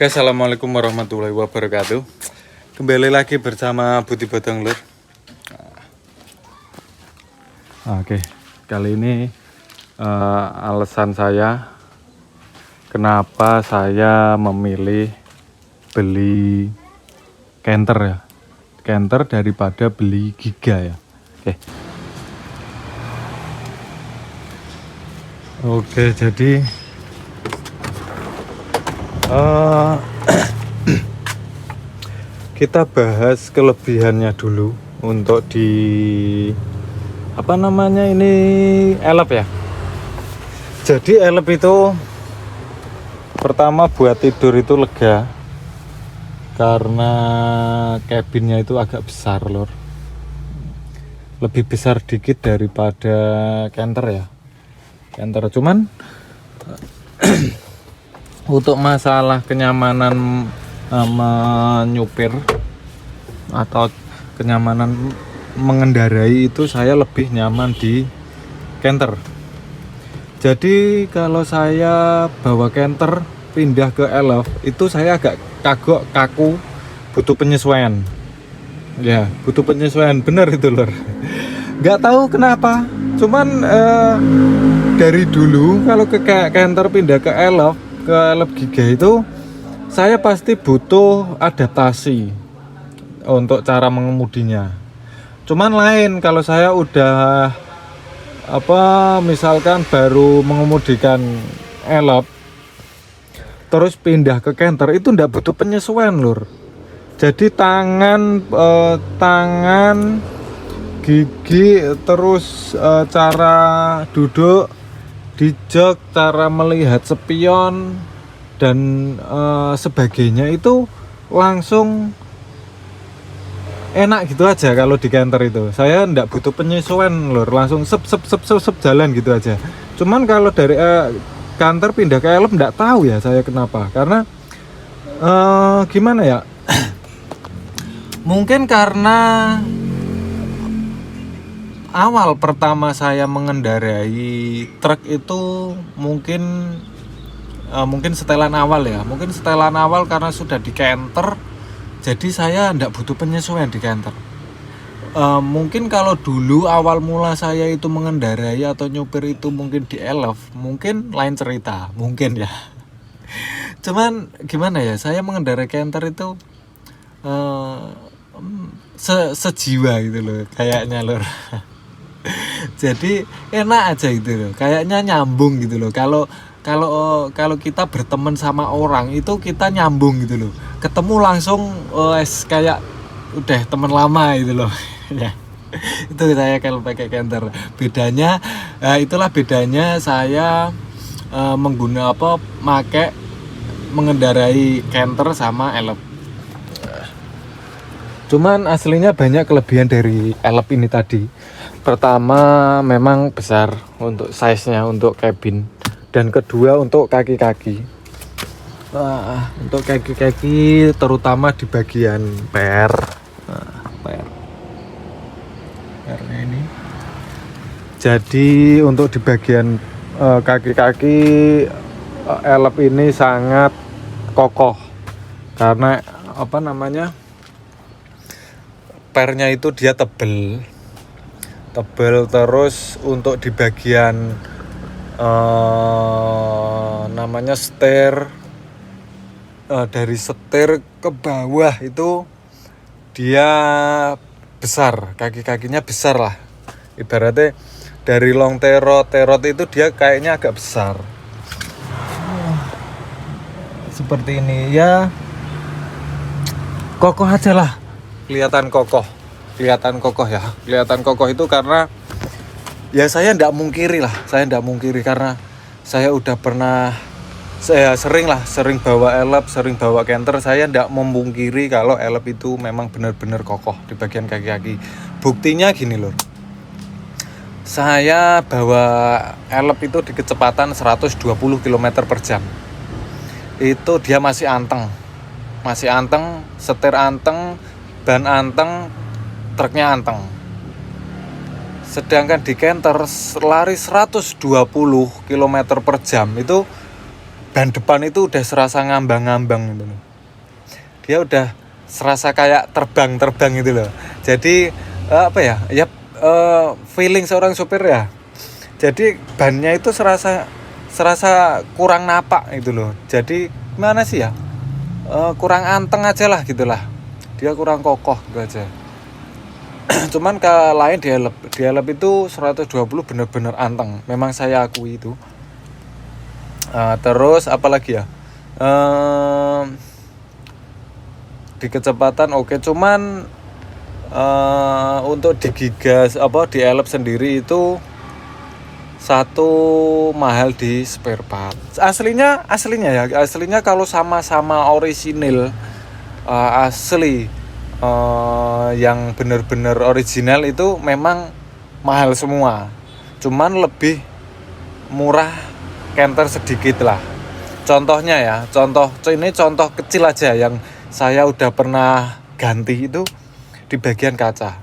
Oke, assalamualaikum warahmatullahi wabarakatuh. Kembali lagi bersama Budi Bodong Lur. Oke, kali ini alasan saya kenapa saya memilih beli Canter ya. Canter daripada beli Giga ya. Oke, jadi kita bahas kelebihannya dulu untuk di ini elep ya. Jadi elep itu pertama buat tidur itu lega karena cabinnya itu agak besar lor, lebih besar dikit daripada Canter ya. Canter cuman untuk masalah kenyamanan menyupir atau kenyamanan mengendarai itu saya lebih nyaman di Canter. Jadi kalau saya bawa Canter pindah ke Elf itu saya agak kaku, butuh penyesuaian. Ya, butuh penyesuaian, bener itu lor. Nggak tahu kenapa. Cuman dari dulu kalau ke Canter pindah ke Elf Giga itu saya pasti butuh adaptasi untuk cara mengemudinya. Cuman lain kalau saya udah misalkan baru mengemudikan elop terus pindah ke Canter itu ndak butuh penyesuaian lur. Jadi tangan gigi terus cara duduk di jok, cara melihat spion dan sebagainya itu langsung enak gitu aja. Kalau di Canter itu saya ndak butuh penyesuaian lur, langsung sep jalan gitu aja. Cuman kalau dari Canter pindah ke Elf ndak tahu ya saya kenapa, karena gimana ya mungkin karena awal pertama saya mengendarai truk itu mungkin setelan awal ya. Mungkin setelan awal karena sudah di Canter, jadi saya tidak butuh penyesuaian di Canter. Mungkin kalau dulu awal mula saya itu mengendarai atau nyupir itu mungkin di Elf, mungkin lain cerita, mungkin ya. Cuman gimana ya, saya mengendarai Canter itu sejiwa gitu loh, kayaknya lor. Jadi enak aja gitu loh, kayaknya nyambung gitu loh. Kalau kita berteman sama orang itu kita nyambung gitu loh, ketemu langsung kayak udah teman lama gitu loh. Ya itu saya kalau pakai Canter. Bedanya itulah bedanya saya mengendarai Canter sama Elf. Cuman aslinya banyak kelebihan dari Elf ini tadi. Pertama memang besar untuk size-nya, untuk cabin. Dan kedua untuk kaki-kaki. Untuk kaki-kaki terutama di bagian pernya ini. Jadi untuk di bagian kaki-kaki Elf ini sangat kokoh. Karena pernya itu dia tebel terus untuk di bagian setir, dari setir ke bawah itu dia besar, kaki-kakinya besar lah, ibaratnya dari long terot itu dia kayaknya agak besar seperti ini ya. Kokoh aja lah, kelihatan kokoh ya. Kelihatan kokoh itu karena ya saya ndak mungkiri karena saya udah sering bawa Elf, sering bawa Canter. Saya ndak memungkiri kalau Elf itu memang benar-benar kokoh di bagian kaki-kaki. Buktinya gini lho, saya bawa Elf itu di kecepatan 120 km per jam itu dia masih anteng, setir anteng, ban anteng, truknya anteng. Sedangkan di Canter lari 120 km per jam itu ban depan itu udah serasa ngambang-ngambang gitu loh. Dia udah serasa kayak terbang-terbang gitu loh. Jadi feeling seorang supir ya. Jadi bannya itu serasa kurang napak gitu loh. Jadi gimana sih ya? Kurang anteng aja lah gitulah. Dia kurang kokoh gitu aja. Cuman ke lain dialep itu 120 bener-bener anteng. Memang saya akui itu. Terus apalagi ya? Di kecepatan oke, cuman untuk digigas dialep sendiri itu satu mahal di spare part. Aslinya kalau sama-sama orisinil asli yang benar-benar original itu memang mahal semua. Cuman lebih murah Canter sedikit lah. Contohnya ya, ini contoh kecil aja yang saya udah pernah ganti itu di bagian kaca.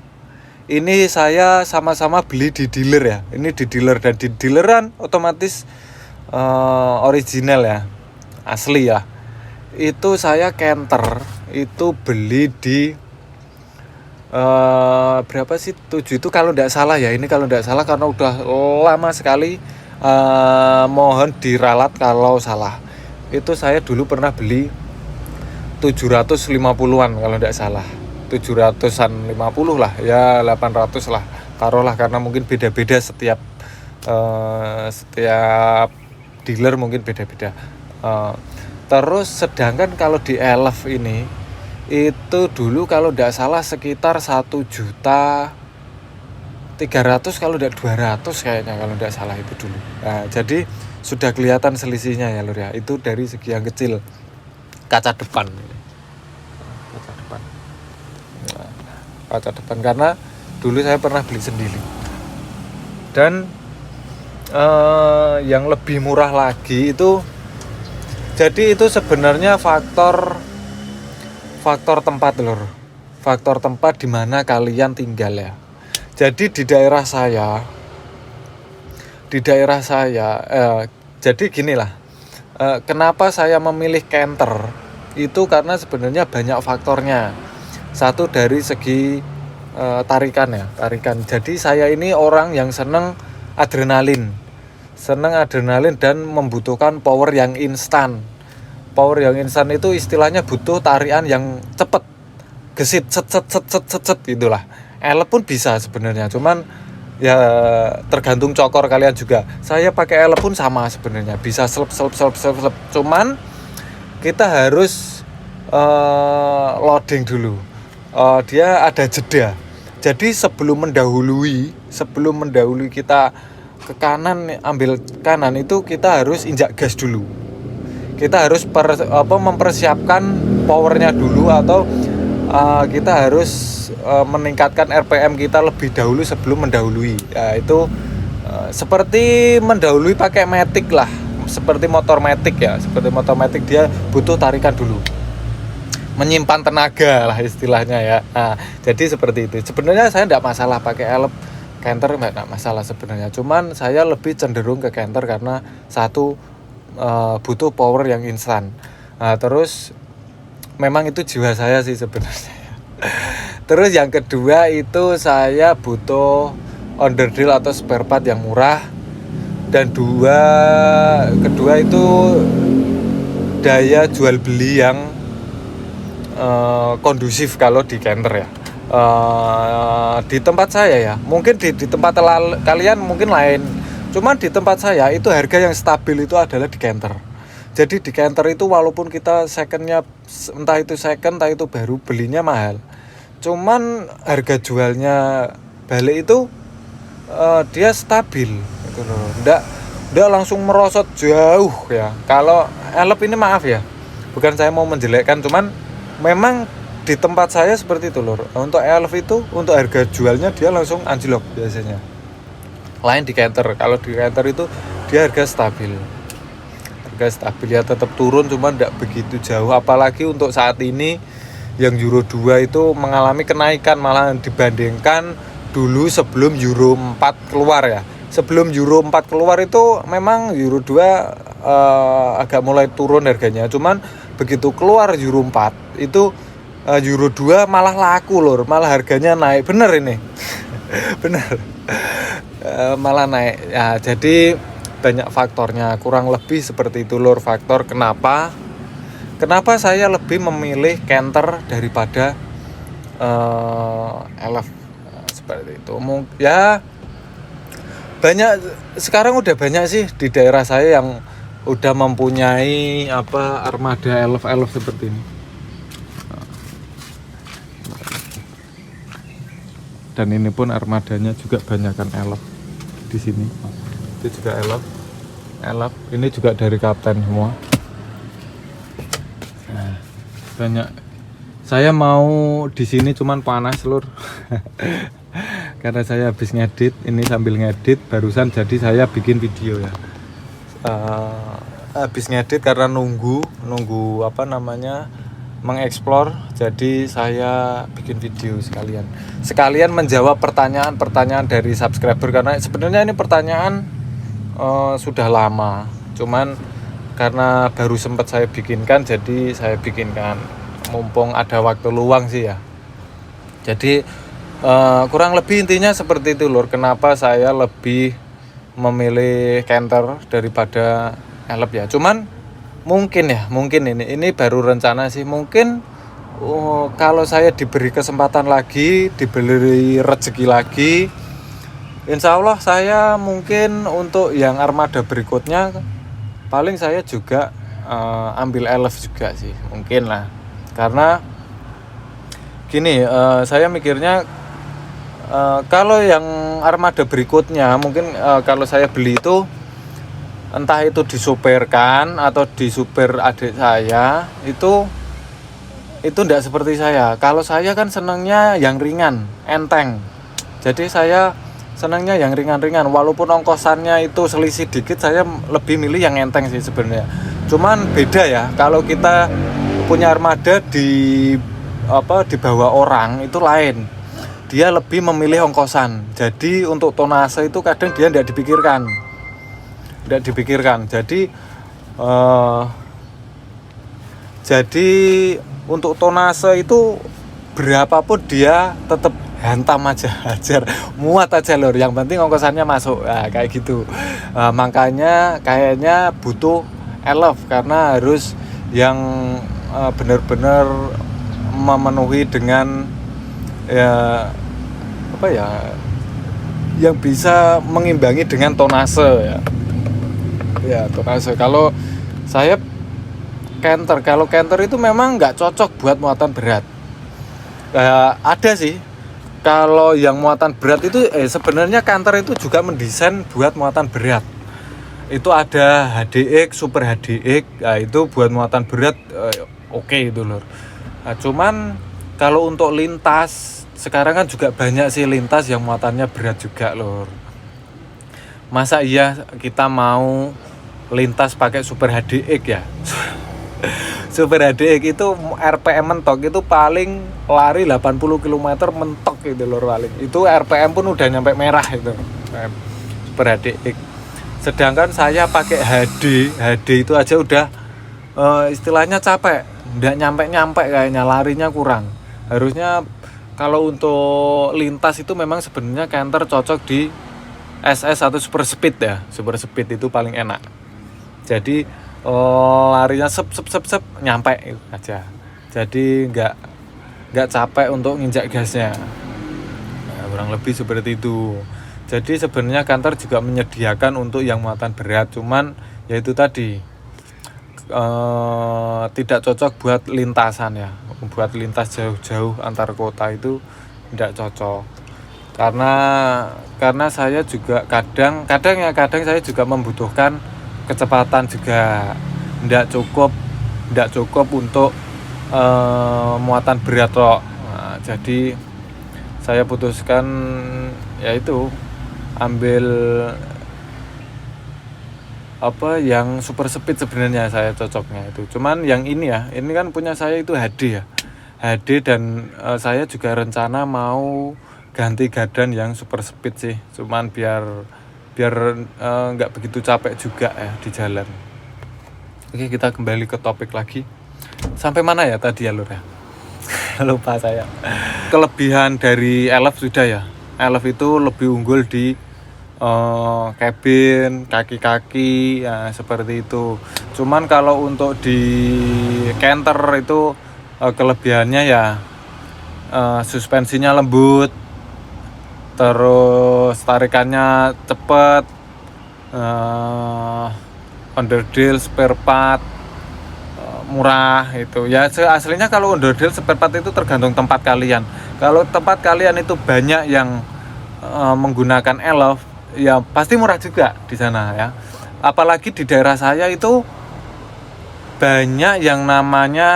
Ini saya sama-sama beli di dealer ya. Ini di dealer, dan di dealeran otomatis original ya, asli ya. Itu saya Canter itu beli di berapa sih, 7 itu kalau tidak salah ya. Ini kalau tidak salah karena udah lama sekali, mohon diralat kalau salah. Itu saya dulu pernah beli 750-an kalau tidak salah, 750 lah ya, 800 lah taruhlah, karena mungkin beda-beda setiap dealer mungkin beda-beda. Terus sedangkan kalau di Elf ini itu dulu kalau tidak salah sekitar 1.300.000 kalau tidak 200 kayaknya kalau tidak salah itu dulu. Nah, jadi sudah kelihatan selisihnya ya lur ya. Itu dari segi yang kecil, kaca depan. Nah, kaca depan karena dulu saya pernah beli sendiri. Dan yang lebih murah lagi itu, jadi itu sebenarnya faktor tempat lur. Faktor tempat di mana kalian tinggal ya. Jadi di daerah saya jadi ginilah, kenapa saya memilih Canter itu karena sebenarnya banyak faktornya. Satu dari segi tarikan. Jadi saya ini orang yang seneng adrenalin dan membutuhkan power yang instan. Power yang instan itu istilahnya butuh tarian yang cepet, gesit, set gitulah. Elep pun bisa sebenarnya, cuman ya tergantung cokor kalian juga. Saya pakai elep pun sama sebenarnya, bisa selep. Cuman kita harus loading dulu. Dia ada jeda. Jadi sebelum mendahului kita ke kanan, ambil kanan itu kita harus injak gas dulu. Kita harus mempersiapkan powernya dulu, atau kita harus meningkatkan RPM kita lebih dahulu sebelum mendahului. Ya, itu seperti mendahului pakai matic lah, seperti motor matic ya. Seperti motor matic, dia butuh tarikan dulu, menyimpan tenaga lah istilahnya ya. Nah, jadi seperti itu. Sebenarnya saya tidak masalah pakai elep Canter, tidak masalah sebenarnya. Cuman saya lebih cenderung ke Canter karena satu, butuh power yang instan. Nah, terus memang itu jiwa saya sih sebenarnya. Terus yang kedua itu saya butuh onderdil atau spare part yang murah. Dan kedua itu daya jual beli yang kondusif kalau di Canter ya. Di tempat saya ya, mungkin di tempat kalian mungkin lain. Cuman di tempat saya itu harga yang stabil itu adalah di Canter. Jadi di Canter itu walaupun kita secondnya, entah itu second entah itu baru, belinya mahal, cuman harga jualnya balik itu dia stabil gitu loh. Nggak langsung merosot jauh ya. Kalau elep ini maaf ya, bukan saya mau menjelekkan, cuman memang di tempat saya seperti itu lor. Untuk elf itu, untuk harga jualnya dia langsung anjlok biasanya. Lain di Canter. Kalau di Canter itu dia harga stabil ya, tetap turun, cuman tidak begitu jauh. Apalagi untuk saat ini yang Euro 2 itu mengalami kenaikan malah dibandingkan dulu sebelum Euro 4 keluar ya. Sebelum Euro 4 keluar itu memang Euro 2 agak mulai turun harganya. Cuman begitu keluar Euro 4 itu Euro 2 malah laku lur, malah harganya naik. Bener ini. Bener. Malah naik. Ya, jadi banyak faktornya, kurang lebih seperti itu lur faktor kenapa saya lebih memilih Canter daripada LF seperti itu. Ya banyak sekarang udah banyak sih di daerah saya yang udah mempunyai armada elf seperti ini. Dan ini pun armadanya juga banyakan elf di sini. Itu juga elf. Ini juga dari kapten semua. Nah, banyak. Saya mau di sini cuman panas lur. Karena saya habis ngedit, ini sambil ngedit barusan, jadi saya bikin video ya. Habis ngedit karena nunggu mengeksplor, jadi saya bikin video sekalian menjawab pertanyaan dari subscriber, karena sebenarnya ini pertanyaan sudah lama, cuman karena baru sempat saya bikinkan, jadi saya bikinkan mumpung ada waktu luang sih ya. Jadi kurang lebih intinya seperti itu lur, kenapa saya lebih memilih Canter daripada elf ya. Cuman mungkin ini baru rencana sih, mungkin kalau saya diberi kesempatan lagi, diberi rezeki lagi, insya Allah saya mungkin untuk yang armada berikutnya paling saya juga ambil elf juga sih, mungkin lah. Karena gini, saya mikirnya kalau yang armada berikutnya mungkin kalau saya beli itu entah itu disupirkan atau disupir adik saya, itu enggak seperti saya. Kalau saya kan senangnya yang ringan, enteng. Jadi saya senangnya yang ringan-ringan, walaupun ongkosannya itu selisih dikit, saya lebih milih yang enteng sih sebenarnya. Cuman beda ya, kalau kita punya armada dibawa orang itu lain, dia lebih memilih ongkosan. Jadi untuk tonase itu kadang dia tidak dipikirkan. Jadi untuk tonase itu berapapun dia tetap hantam aja, hajar, muat aja lor. Yang penting ongkosannya masuk, kayak gitu. Makanya kayaknya butuh elf, karena harus yang benar-benar memenuhi dengan yang bisa mengimbangi dengan tonase ya tonase. Kalau saya Canter itu memang nggak cocok buat muatan berat. Ada sih kalau yang muatan berat itu sebenarnya Canter itu juga mendesain buat muatan berat. Itu ada HDX, Super HDX, itu buat muatan berat oke itu lor. Cuman kalau untuk lintas, sekarang kan juga banyak sih lintas yang muatannya berat juga lor. Masa iya kita mau lintas pakai Super HDX ya? Super HDX itu RPM mentok itu paling lari 80 km mentok gitu lor paling. Itu RPM pun udah nyampe merah itu. Super HDX. Sedangkan saya pakai HD itu aja udah istilahnya capek, nggak nyampe kayaknya, larinya kurang. Harusnya kalau untuk lintas itu memang sebenarnya Canter cocok di SS atau Super Speed ya. Super Speed itu paling enak. Jadi larinya sep nyampe itu aja. Jadi nggak capek untuk nginjak gasnya. Nah, kurang lebih seperti itu. Jadi sebenarnya Canter juga menyediakan untuk yang muatan berat, cuman yaitu tadi tidak cocok buat lintasan ya, buat lintas jauh-jauh antar kota itu tidak cocok. Karena saya juga kadang saya juga membutuhkan kecepatan juga, tidak cukup untuk muatan berat loh. Nah, jadi saya putuskan yaitu ambil yang Super Speed sebenarnya saya cocoknya itu. Cuman yang ini kan punya saya itu HD ya. HD dan saya juga rencana mau ganti gardan yang Super Speed sih. Cuman biar nggak begitu capek juga ya di jalan. Oke, kita kembali ke topik lagi. Sampai mana ya tadi ya Lur ya? Lupa saya. Kelebihan dari Elf sudah ya. Elf itu lebih unggul di kabin, kaki-kaki ya, seperti itu. Cuman kalau untuk di Canter itu kelebihannya ya suspensinya lembut, terus tarikannya cepet, underdeal spare part murah itu ya. Aslinya kalau underdeal spare part itu tergantung tempat kalian. Kalau tempat kalian itu banyak yang menggunakan Elf, ya pasti murah juga di sana ya. Apalagi di daerah saya itu banyak yang namanya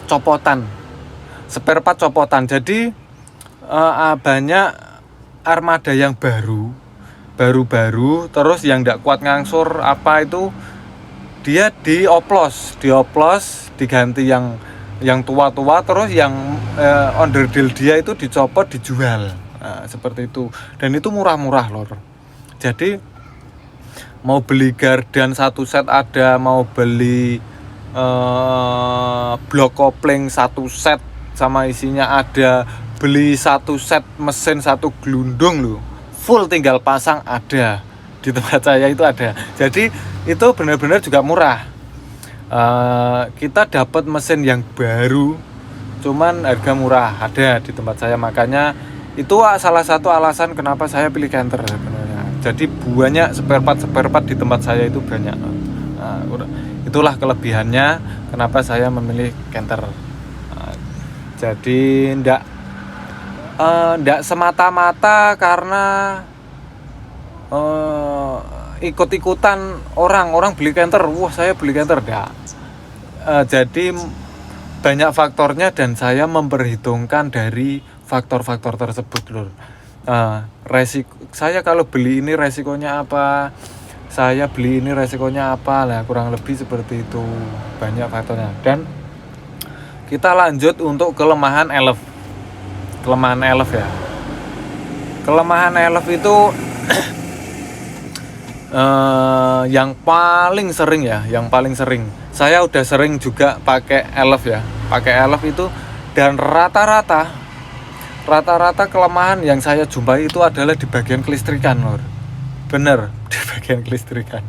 copotan, spare part copotan. Jadi banyak armada yang baru terus yang tidak kuat ngangsur itu dia dioplos diganti yang tua-tua, terus yang underdeal dia itu dicopot dijual. Nah, seperti itu, dan itu murah-murah Lor. Jadi mau beli gardan satu set ada, mau beli blok kopling satu set sama isinya ada, beli satu set mesin satu gelundung loh, full tinggal pasang ada. Di tempat saya itu ada. Jadi itu benar-benar juga murah. Kita dapat mesin yang baru, cuman harga murah ada di tempat saya. Makanya itu salah satu alasan kenapa saya pilih Canter sebenarnya. Jadi banyak spare part di tempat saya itu banyak. Nah, itulah kelebihannya kenapa saya memilih Canter. Jadi ndak semata-mata karena ikut-ikutan orang beli Canter, wah saya beli Canter, enggak. Jadi banyak faktornya dan saya memperhitungkan dari faktor-faktor tersebut Lur. Resiko saya kalau beli ini resikonya apa, saya beli ini resikonya apa lah, kurang lebih seperti itu, banyak faktornya. Dan kita lanjut untuk kelemahan Elf ya. Kelemahan Elf itu yang paling sering saya udah sering juga pakai Elf itu, dan rata-rata kelemahan yang saya jumpai itu adalah di bagian kelistrikan Lor. Bener, di bagian kelistrikan.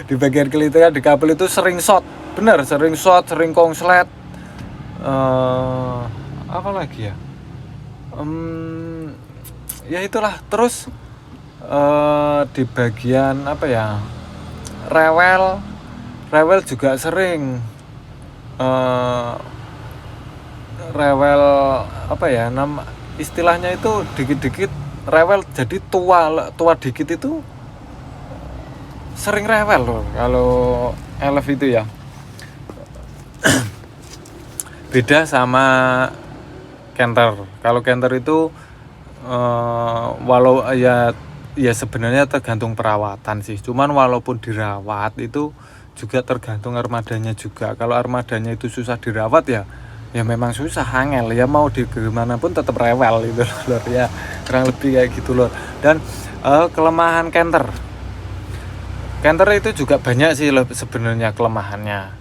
Di bagian kelistrikan di kabel itu sering short, sering konslet. Apa lagi ya? Ya itulah. Terus di bagian rewel juga sering rewel istilahnya itu dikit-dikit rewel, jadi tua dikit itu sering rewel loh kalau Elf itu ya. Beda sama Canter. Kalau Canter itu walau ya sebenarnya tergantung perawatan sih. Cuman walaupun dirawat itu juga tergantung armadanya juga. Kalau armadanya itu susah dirawat ya memang susah, angel ya, mau di gimana pun tetap rewel gitu Lor ya. Kurang lebih kayak gitu Lor. Dan kelemahan Canter itu juga banyak sih sebenarnya kelemahannya.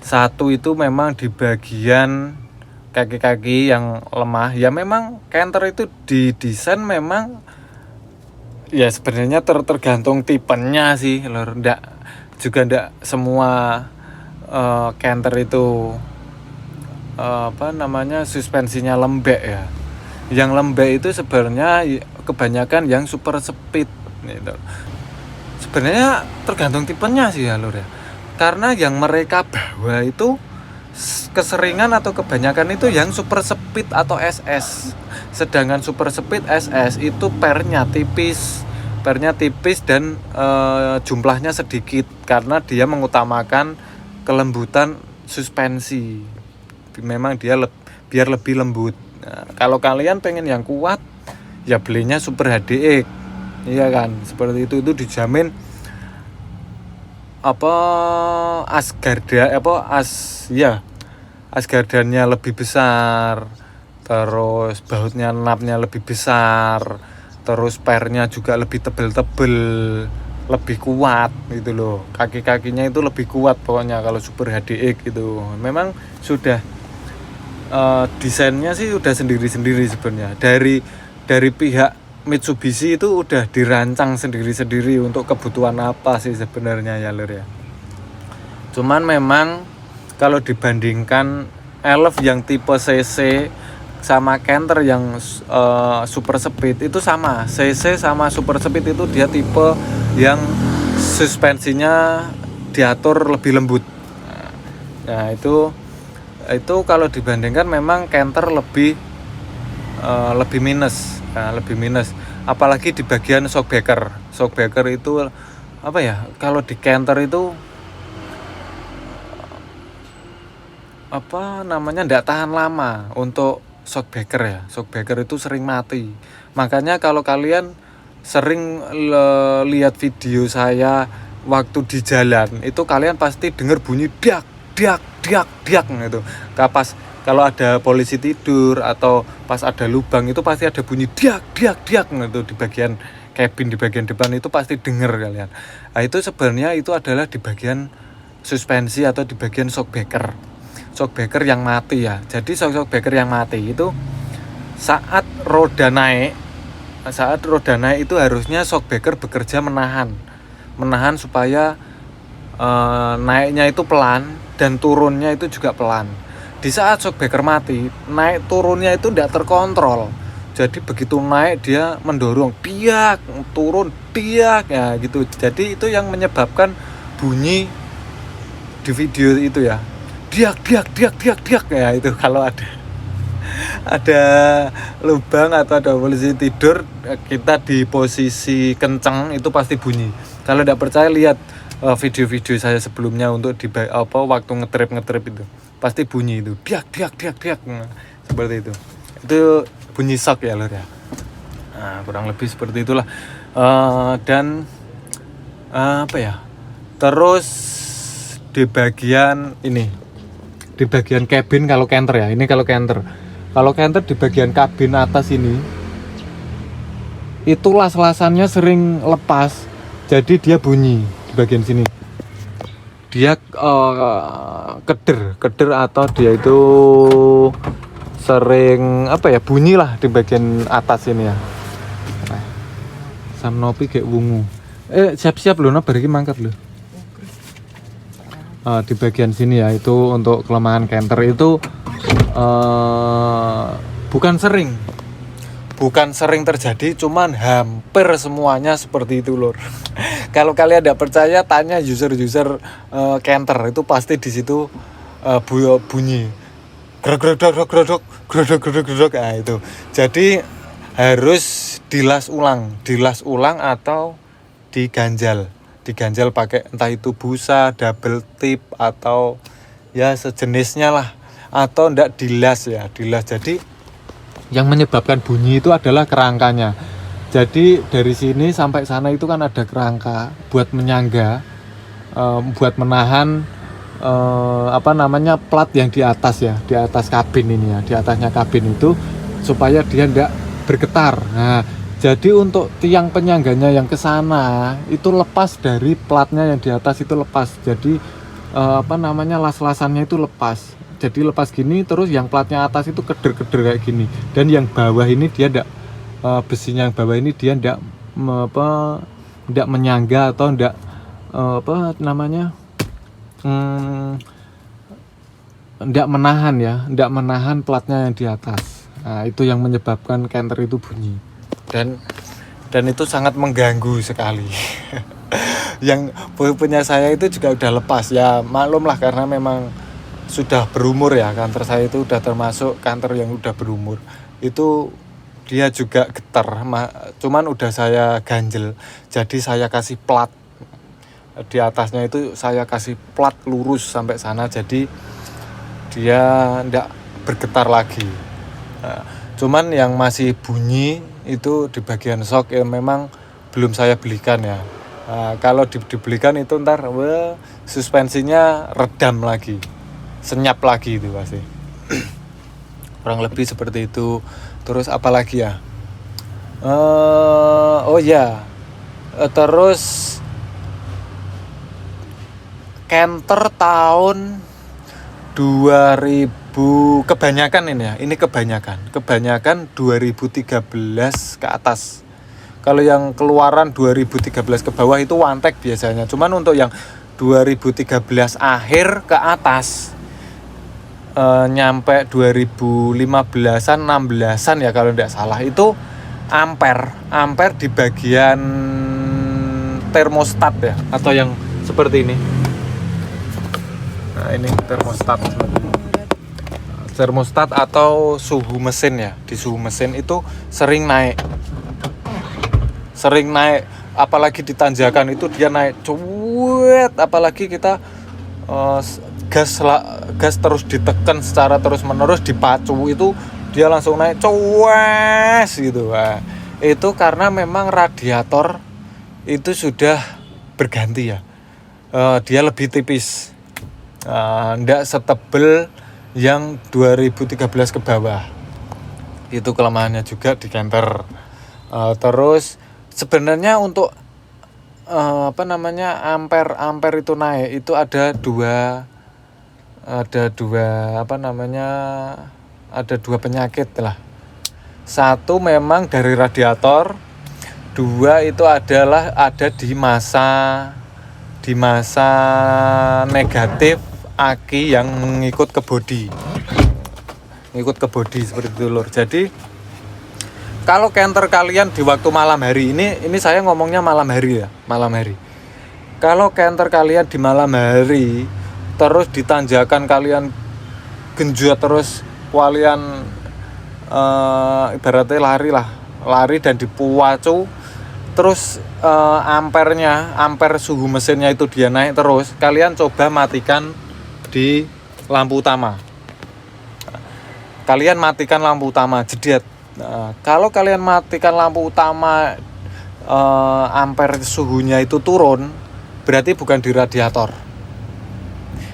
Satu itu memang di bagian kaki-kaki yang lemah. Ya memang Canter itu didesain memang ya sebenarnya tergantung tipenya sih Lor. Ndak semua Canter itu suspensinya lembek ya. Yang lembek itu sebenarnya kebanyakan yang super speed gitu. Sebenarnya tergantung tipenya sih ya Lor ya. Karena yang mereka bawa itu keseringan atau kebanyakan itu yang super speed atau SS. Sedangkan super speed SS itu pernya tipis dan jumlahnya sedikit karena dia mengutamakan kelembutan suspensi. Memang dia biar lebih lembut. Nah, kalau kalian pengen yang kuat ya belinya super HDX. Iya kan? Seperti itu dijamin asgardannya lebih besar, terus bautnya napnya lebih besar, terus pernya juga lebih tebel-tebel, lebih kuat gitu loh, kaki-kakinya itu lebih kuat pokoknya kalau Super HDX gitu. Memang sudah desainnya sih udah sendiri-sendiri sebenarnya, dari pihak Mitsubishi itu udah dirancang sendiri-sendiri untuk kebutuhan apa sih sebenarnya ya lur ya. Cuman memang kalau dibandingkan Elf yang tipe CC sama Canter yang super speed itu sama. CC sama super speed itu dia tipe yang suspensinya diatur lebih lembut. Nah itu kalau dibandingkan memang Canter lebih minus. Nah, lebih minus. Apalagi di bagian shockbreaker. Shockbreaker itu apa ya? Kalau di Canter itu apa namanya, nggak tahan lama untuk shockbreaker ya. Shockbreaker itu sering mati. Makanya kalau kalian sering lihat video saya waktu di jalan itu kalian pasti dengar bunyi dak dak dak dak gitu. Pas kalau ada polisi tidur atau pas ada lubang itu pasti ada bunyi dak dak dak gitu di bagian cabin, di bagian depan itu pasti dengar kalian. Nah, itu sebenarnya itu adalah di bagian suspensi atau di bagian shockbreaker yang mati ya. Jadi shockbreaker yang mati itu saat roda naik itu harusnya shockbreaker bekerja menahan supaya naiknya itu pelan dan turunnya itu juga pelan. Di saat shockbreaker mati, naik turunnya itu tidak terkontrol. Jadi begitu naik dia mendorong, tiak, turun, tiak ya gitu. Jadi itu yang menyebabkan bunyi di video itu ya. Diak ya itu. Kalau ada lubang atau ada polisi tidur, kita di posisi kencang itu pasti bunyi. Kalau tidak percaya lihat video-video saya sebelumnya untuk di waktu ngetrip itu pasti bunyi itu diak. Nah, seperti itu bunyi shock ya lor ya. Nah, kurang lebih seperti itulah. Dan apa ya, terus di bagian cabin kalau Canter ya, ini kalau Canter di bagian kabin atas ini itu las-lasannya sering lepas, jadi dia bunyi di bagian sini. Dia keder atau dia itu sering apa ya, bunyi lah di bagian atas ini ya. Sam nopi kayak wungu. Siap-siap lho, bari iki mangkat lho. Di bagian sini ya, itu untuk kelemahan Canter itu bukan sering terjadi, cuman hampir semuanya seperti itu lor. Kalau kalian tidak percaya, tanya user Canter, itu pasti di situ bunyi gredok. Nah itu. Jadi harus dilas ulang atau diganjal pakai entah itu busa, double tip atau ya sejenisnya lah, atau enggak dilas. Jadi yang menyebabkan bunyi itu adalah kerangkanya. Jadi dari sini sampai sana itu kan ada kerangka buat menyangga, buat menahan plat yang di atas ya, di atas kabin ini ya, di atasnya kabin itu supaya dia enggak bergetar. Nah, jadi untuk tiang penyangganya yang ke sana itu lepas dari platnya yang di atas itu lepas. Jadi las-lasannya itu lepas. Jadi lepas gini, terus yang platnya atas itu keder-keder kayak gini. Dan yang bawah ini dia enggak besinya yang bawah ini dia enggak menyangga atau enggak enggak menahan platnya yang di atas. Nah, itu yang menyebabkan Canter itu bunyi. Dan itu sangat mengganggu sekali. Yang punya saya itu juga udah lepas ya, maklum lah karena memang sudah berumur ya. Canter saya itu udah termasuk Canter yang udah berumur. Itu dia juga getar, cuman udah saya ganjel. Jadi saya kasih plat di atasnya itu, saya kasih plat lurus sampai sana, jadi dia enggak bergetar lagi. Cuman yang masih bunyi itu di bagian shock ya, memang belum saya belikan ya. Kalau dibelikan itu ntar suspensinya redam lagi, senyap lagi itu pasti. Kurang lebih seperti itu. Terus apa lagi ya? Terus Kenter tahun 2000 kebanyakan ini ya. Ini kebanyakan 2013 ke atas. Kalau yang keluaran 2013 ke bawah itu One-Tech biasanya. Cuman untuk yang 2013 akhir ke atas nyampe 2015-an 16-an ya kalau tidak salah, itu ampere di bagian termostat ya, atau yang seperti ini. Nah, ini termostat atau suhu mesin ya. Di suhu mesin itu sering naik, apalagi di tanjakan itu dia naik cuet, apalagi kita gas terus ditekan secara terus menerus, dipacu, itu dia langsung naik cues gitu. Nah, itu karena memang radiator itu sudah berganti ya, dia lebih tipis, nggak setebel yang 2013 ke bawah. Itu kelemahannya juga di Canter. Terus sebenarnya untuk ampere itu naik itu ada dua penyakit lah. Satu memang dari radiator, dua itu adalah ada di masa negatif aki yang ngikut ke bodi seperti itu lur. Jadi kalau Canter kalian di waktu malam hari ini saya ngomongnya malam hari. Kalau Canter kalian di malam hari terus ditanjakan kalian genjot terus, kalian ibaratnya lari dan dipuacu terus, ampere suhu mesinnya itu dia naik terus, kalian coba matikan di lampu utama. Kalian matikan lampu utama jedet. Nah, kalau kalian matikan lampu utama, ampere suhunya itu turun, berarti bukan di radiator,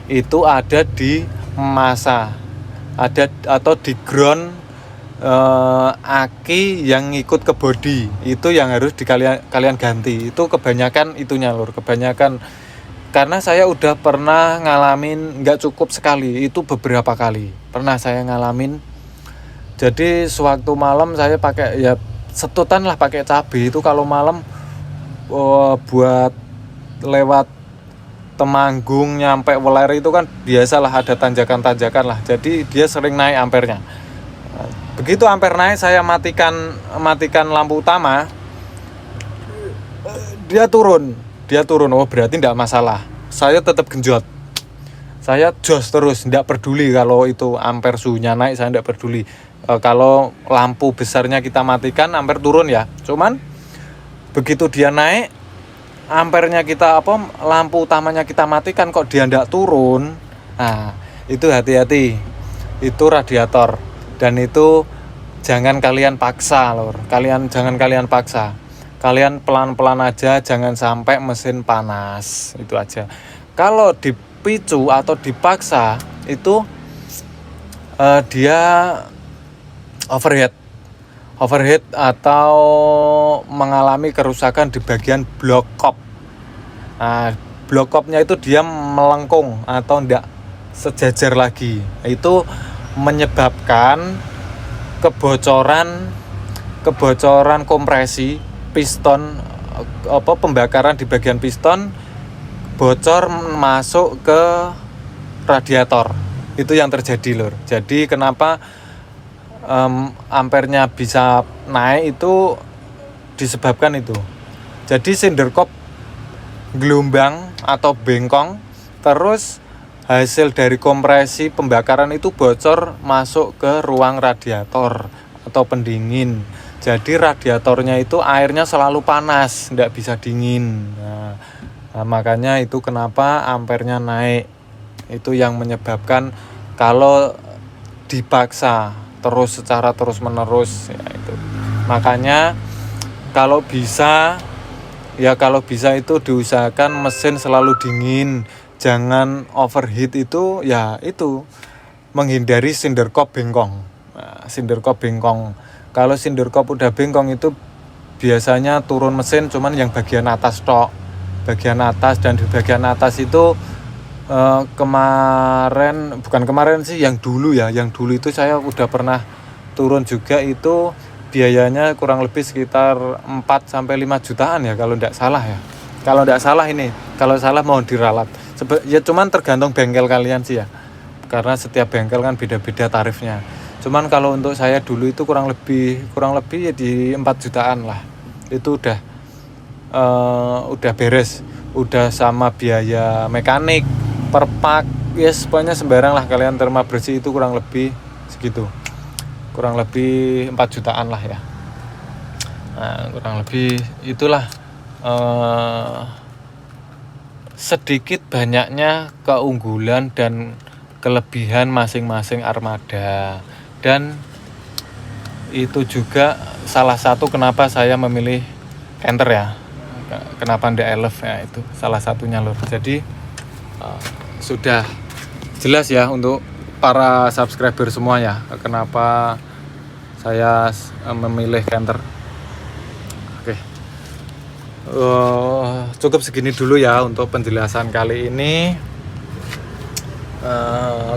itu ada di massa, atau di ground, aki yang ngikut ke bodi, itu yang harus kalian ganti. Itu kebanyakan itunya lur, karena saya udah pernah ngalamin, nggak cukup sekali, itu beberapa kali pernah saya ngalamin. Jadi sewaktu malam saya pakai ya setutan lah, pakai cabai itu kalau malam buat lewat Temanggung nyampe Weler itu kan biasalah ada tanjakan-tanjakan lah, jadi dia sering naik ampernya. Begitu ampere naik, saya matikan lampu utama, dia turun. Oh berarti tidak masalah, saya tetap genjot, saya jos terus, tidak peduli kalau itu ampere suhunya naik, saya tidak peduli. Kalau lampu besarnya kita matikan, ampere turun ya. Cuman begitu dia naik, ampernya kita lampu utamanya kita matikan, kok dia tidak turun. Nah, itu hati-hati, itu radiator. Dan itu jangan kalian paksa lor. Jangan kalian paksa. Kalian pelan-pelan aja, jangan sampai mesin panas. Itu aja. Kalau dipicu atau dipaksa itu dia overheat atau mengalami kerusakan di bagian blok kop. Nah, blok kopnya itu dia melengkung atau tidak sejajar lagi. Itu menyebabkan kebocoran kompresi piston, pembakaran di bagian piston, bocor masuk ke radiator. Itu yang terjadi lur. Jadi kenapa ampernya bisa naik itu disebabkan itu. Jadi cinder kop gelombang atau bengkong, terus hasil dari kompresi pembakaran itu bocor masuk ke ruang radiator atau pendingin. Jadi radiatornya itu airnya selalu panas, tidak bisa dingin. Nah, makanya itu kenapa ampernya naik. Itu yang menyebabkan kalau dipaksa terus secara terus menerus ya itu. Makanya kalau bisa itu diusahakan mesin selalu dingin, jangan overheat. Itu ya itu menghindari cinder kop bengkong. Nah, cinder kop bengkong. Kalau cinder kop udah bengkong itu biasanya turun mesin, cuman yang bagian atas tok. Bagian atas, dan di bagian atas itu bukan kemarin sih, yang dulu ya, yang dulu itu saya udah pernah turun juga, itu biayanya kurang lebih sekitar 4-5 jutaan ya kalau tidak salah ya. Kalau tidak salah ini, kalau salah mohon diralat. Ya cuman tergantung bengkel kalian sih ya, karena setiap bengkel kan beda-beda tarifnya. Cuman kalau untuk saya dulu itu kurang lebih ya di 4 jutaan lah. Itu udah beres, udah sama biaya mekanik, perpak, yes, pokoknya sembarang lah kalian terma bersih itu kurang lebih segitu. Kurang lebih 4 jutaan lah ya. Nah, kurang lebih itulah sedikit banyaknya keunggulan dan kelebihan masing-masing armada. Dan itu juga salah satu kenapa saya memilih Canter ya, kenapa ndak Elef ya, itu salah satunya lur. Jadi sudah jelas ya untuk para subscriber semua ya, kenapa saya memilih Canter. Oke. Cukup segini dulu ya untuk penjelasan kali ini.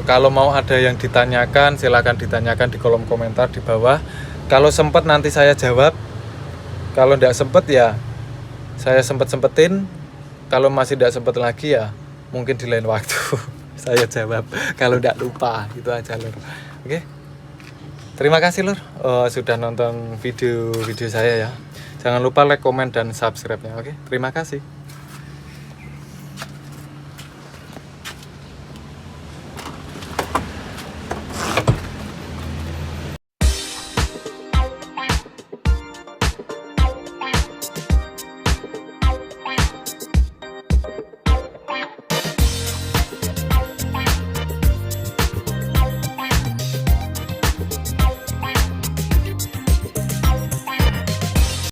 Kalau mau ada yang ditanyakan, silakan ditanyakan di kolom komentar di bawah. Kalau sempat nanti saya jawab. Kalau tidak sempat ya saya sempetin. Kalau masih tidak sempat lagi ya mungkin di lain waktu saya jawab. Kalau tidak lupa, gitu aja lur. Oke. Terima kasih lur sudah nonton video saya ya. Jangan lupa like, komen, dan subscribe-nya. Oke. Terima kasih.